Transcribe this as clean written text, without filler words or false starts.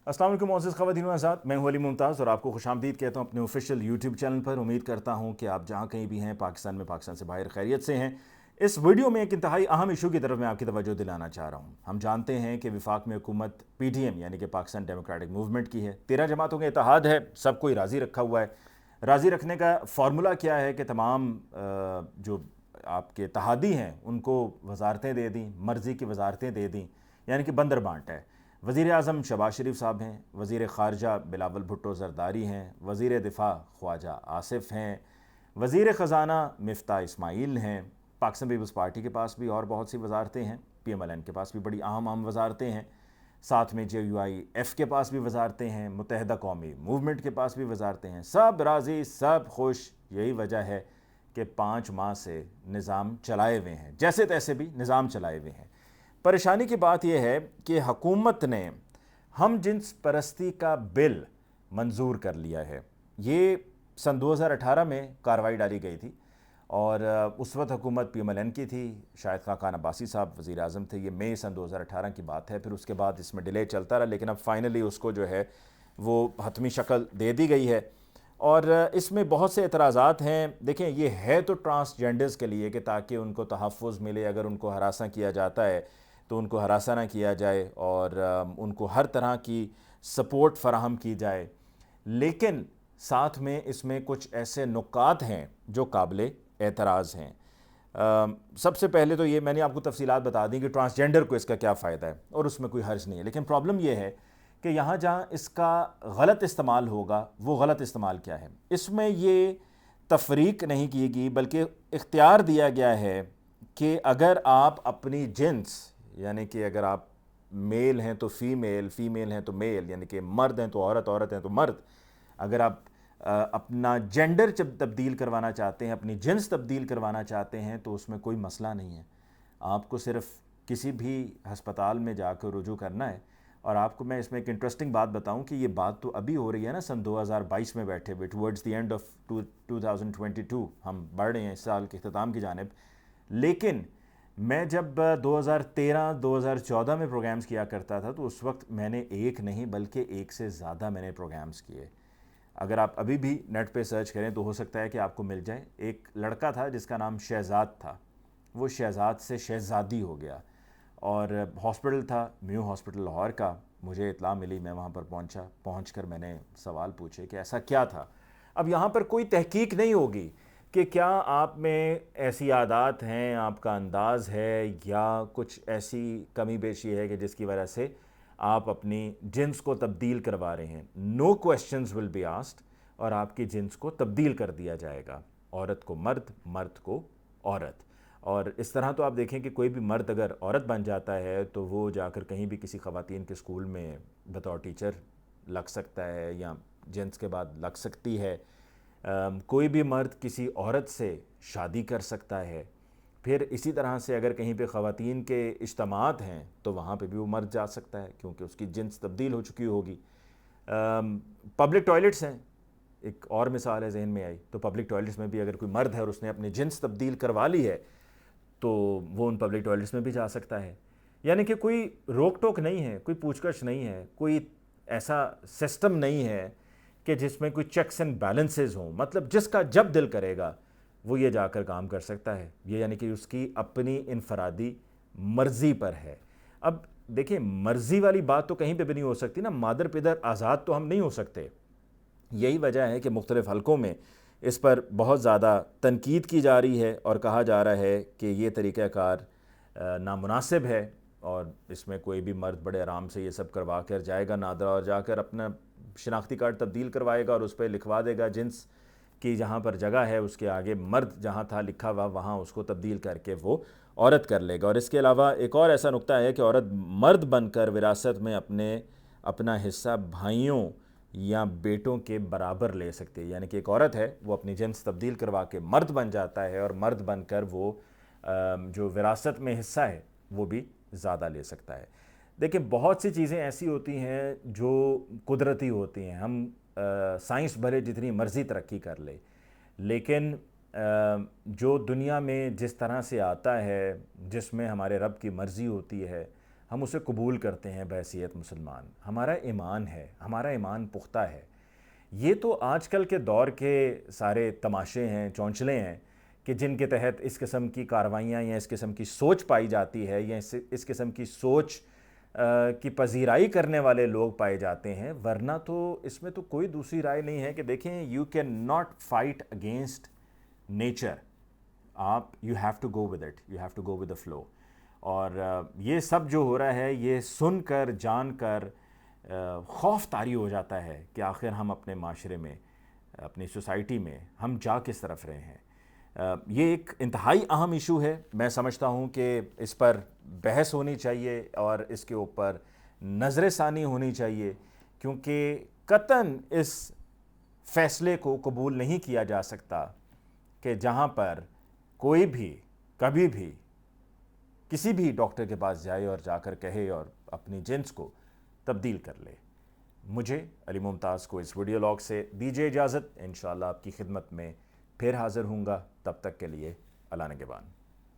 अस्सलाम वालेकुम मोअज़्ज़ज़ ख़वातीन व हज़रात, मैं हूं अली मुमताज़ और आपको खुशामदीद कहता हूं अपने ऑफिशियल यूट्यूब चैनल पर। उम्मीद करता हूं कि आप जहां कहीं भी हैं पाकिस्तान में, पाकिस्तान से बाहर खैरियत से हैं। इस वीडियो में एक इंतहाई अहम इशू की तरफ मैं आपकी तवज्जो दिलाना चाह रहा हूं। हम जानते हैं कि वफाक में हुकूमत PDM यानी कि पाकिस्तान डेमोक्रेटिक मूवमेंट की है। 13 जमातों का इत्तेहाद है, सबको ही राज़ी रखा हुआ है। राज़ी रखने का फ़ॉर्मूला क्या है कि तमाम जो आपके इत्तेहादी हैं उनको वजारतें दे दी, मर्ज़ी की वजारतें दे दी, यानी कि बंदर बांट है। वज़ीर आज़म शहबाज शरीफ साहब हैं, वज़ीर ख़ारजा बिलावल भुट्टो ज़रदारी हैं, वज़ीर दिफ़ा ख्वाजा आसिफ हैं, वज़ीर ख़ज़ाना मिफ्ता इस्माइल हैं। पाकिस्तान पीपल्स पार्टी के पास भी और बहुत सी वजारतें हैं, PMLN के पास भी बड़ी अहम वजारतें हैं, साथ में JUIF के पास भी वजारतें हैं, मुत्तहदा कौमी मूवमेंट के पास भी वजारतें हैं। सब राज़ी, सब खुश। यही वजह है कि 5 माह से निज़ाम चलाए हुए हैं, जैसे तैसे भी निज़ाम चलाए हुए हैं। परेशानी की बात यह है कि हुकूमत ने हम जिन्स परस्ती का बिल मंजूर कर लिया है। ये सन 2018 में कार्रवाई डाली गई थी और उस वक्त हुकूमत PMLN की थी, शाहिद खाकान अब्बासी साहब वज़ीर आज़म थे। ये मई सन 2018 की बात है। फिर उसके बाद इसमें डिले चलता रहा, लेकिन अब फाइनली उसको जो है वो हतमी शक्ल दे दी गई है। और इसमें बहुत से एतराज़ात हैं। देखें, ये है तो ट्रांसजेंडर्स के लिए कि ताकि उनको तहफ़्फ़ुज़ मिले, अगर उनको हरासा किया जाता है तो उनको हरासा ना किया जाए और उनको हर तरह की सपोर्ट फ़राहम की जाए। लेकिन साथ में इसमें कुछ ऐसे नुकात हैं जो काबिल एतराज़ हैं। सबसे पहले तो ये मैंने आपको तफसीलात बता दी कि ट्रांसजेंडर को इसका क्या फ़ायदा है और उसमें कोई हर्ज नहीं है। लेकिन प्रॉब्लम ये है कि यहाँ जहाँ इसका गलत इस्तेमाल होगा, वो गलत इस्तेमाल क्या है, इसमें ये तफरीक नहीं की गई, बल्कि इख्तियार दिया गया है कि अगर आप अपनी जिन्स, यानी कि अगर आप मेल हैं तो फ़ीमेल, फ़ीमेल हैं तो मेल, यानी कि मर्द हैं तो औरत, औरत हैं तो मर्द, अगर आप अपना जेंडर जब तब्दील करवाना चाहते हैं, अपनी जिन्स तब्दील करवाना चाहते हैं, तो उसमें कोई मसला नहीं है। आपको सिर्फ़ किसी भी हस्पताल में जाकर रुजू करना है। और आपको मैं इसमें एक इंटरेस्टिंग बात बताऊं कि ये बात तो अभी हो रही है ना, सन 2022 में बैठे हुए, टुवर्ड्स द एंड ऑफ 2022 हम बढ़ रहे हैं इस साल के अख्ताम की जानिब। लेकिन मैं जब 2013-2014 में प्रोग्राम्स किया करता था तो उस वक्त मैंने एक नहीं बल्कि एक से ज़्यादा मैंने प्रोग्राम्स किए। अगर आप अभी भी नेट पे सर्च करें तो हो सकता है कि आपको मिल जाए। एक लड़का था जिसका नाम शहजाद था, वो शहजाद से शहजादी हो गया और हॉस्पिटल था म्यू हॉस्पिटल लाहौर का। मुझे इत्तला मिली, मैं वहाँ पर पहुँचकर मैंने सवाल पूछे कि ऐसा क्या था। अब यहाँ पर कोई तहकीक नहीं होगी कि क्या आप में ऐसी आदत हैं, आपका अंदाज़ है, या कुछ ऐसी कमी पेशी है कि जिसकी वजह से आप अपनी जिन्स को तब्दील करवा रहे हैं। No questions will be asked और आपकी जिन्स को तब्दील कर दिया जाएगा, औरत को मर्द, मर्द को औरत। और इस तरह तो आप देखें कि कोई भी मर्द अगर औरत बन जाता है तो वो जाकर कहीं भी किसी ख़वातीन के स्कूल में बतौर टीचर लग सकता है या जेंट्स के बाद लग सकती है। कोई भी मर्द किसी औरत से शादी कर सकता है। फिर इसी तरह से अगर कहीं पे ख़वातीन के इज्तमात हैं तो वहाँ पे भी वो मर्द जा सकता है क्योंकि उसकी जिन्स तब्दील हो चुकी होगी। पब्लिक टॉयलेट्स हैं, एक और मिसाल है जहन में आई, तो पब्लिक टॉयलेट्स में भी अगर कोई मर्द है और उसने अपनी जिन्स तब्दील करवा ली है तो वो उन पब्लिक टॉयलेट्स में भी जा सकता है। यानी कि कोई रोक टोक नहीं है, कोई पूछगछ नहीं है, कोई ऐसा सिस्टम नहीं है कि जिसमें कोई चेक्स एंड बैलेंसेस हों। मतलब जिसका जब दिल करेगा वो ये जाकर काम कर सकता है। ये यानी कि उसकी अपनी इनफरादी मर्ज़ी पर है। अब देखिए, मर्ज़ी वाली बात तो कहीं पे भी नहीं हो सकती ना, मादर पिदर आज़ाद तो हम नहीं हो सकते। यही वजह है कि मुख्तलिफ़ हलकों में इस पर बहुत ज़्यादा तनकीद की जा रही है और कहा जा रहा है कि ये तरीक़ाकार नामुनासिब है और इसमें कोई भी मर्द बड़े आराम से ये सब करवा कर जाएगा नादरा और जाकर अपना शनाख्ती कार्ड तब्दील करवाएगा और उस पर लिखवा देगा जिन्स की जहाँ पर जगह है उसके आगे मर्द जहाँ था लिखा हुआ वहाँ उसको तब्दील करके वो औरत कर लेगा। और इसके अलावा एक और ऐसा नुक्ता है कि औरत मर्द बनकर विरासत में अपना हिस्सा भाइयों या बेटों के बराबर ले सकती है। यानी कि एक औरत है वो अपनी जिन्स तब्दील करवा के मर्द बन जाता है और मर्द बनकर वो जो विरासत में हिस्सा है वो भी ज़्यादा ले सकता है। देखिए, बहुत सी चीज़ें ऐसी होती हैं जो कुदरती होती हैं। हम साइंस भले जितनी मर्ज़ी तरक्की कर ले, लेकिन जो दुनिया में जिस तरह से आता है, जिसमें हमारे रब की मर्ज़ी होती है, ہم اسے قبول کرتے ہیں بحیثیت مسلمان. ہمارا ایمان ہے, ہمارا ایمان پختہ ہے. یہ تو آج کل کے دور کے سارے تماشے ہیں, چونچلے ہیں کہ جن کے تحت اس قسم کی کارروائیاں یا اس قسم کی سوچ پائی جاتی ہے, یا اس قسم کی سوچ کی پذیرائی کرنے والے لوگ پائے جاتے ہیں. ورنہ تو اس میں تو کوئی دوسری رائے نہیں ہے کہ دیکھیں, you can not fight against nature. You have to go with it, you have to go with the flow. اور یہ سب جو ہو رہا ہے, یہ سن کر جان کر خوف طاری ہو جاتا ہے کہ آخر ہم اپنے معاشرے میں, اپنی سوسائٹی میں ہم جا کس طرف رہے ہیں. یہ ایک انتہائی اہم ایشو ہے. میں سمجھتا ہوں کہ اس پر بحث ہونی چاہیے اور اس کے اوپر نظر ثانی ہونی چاہیے, کیونکہ قطعاً اس فیصلے کو قبول نہیں کیا جا سکتا کہ جہاں پر کوئی بھی کبھی بھی کسی بھی ڈاکٹر کے پاس جائے اور جا کر کہے اور اپنی جنس کو تبدیل کر لے. مجھے علی ممتاز کو اس ویڈیو لاگ سے دیجیے اجازت. انشاءاللہ آپ کی خدمت میں پھر حاضر ہوں گا. تب تک کے لیے اللہ نگہبان.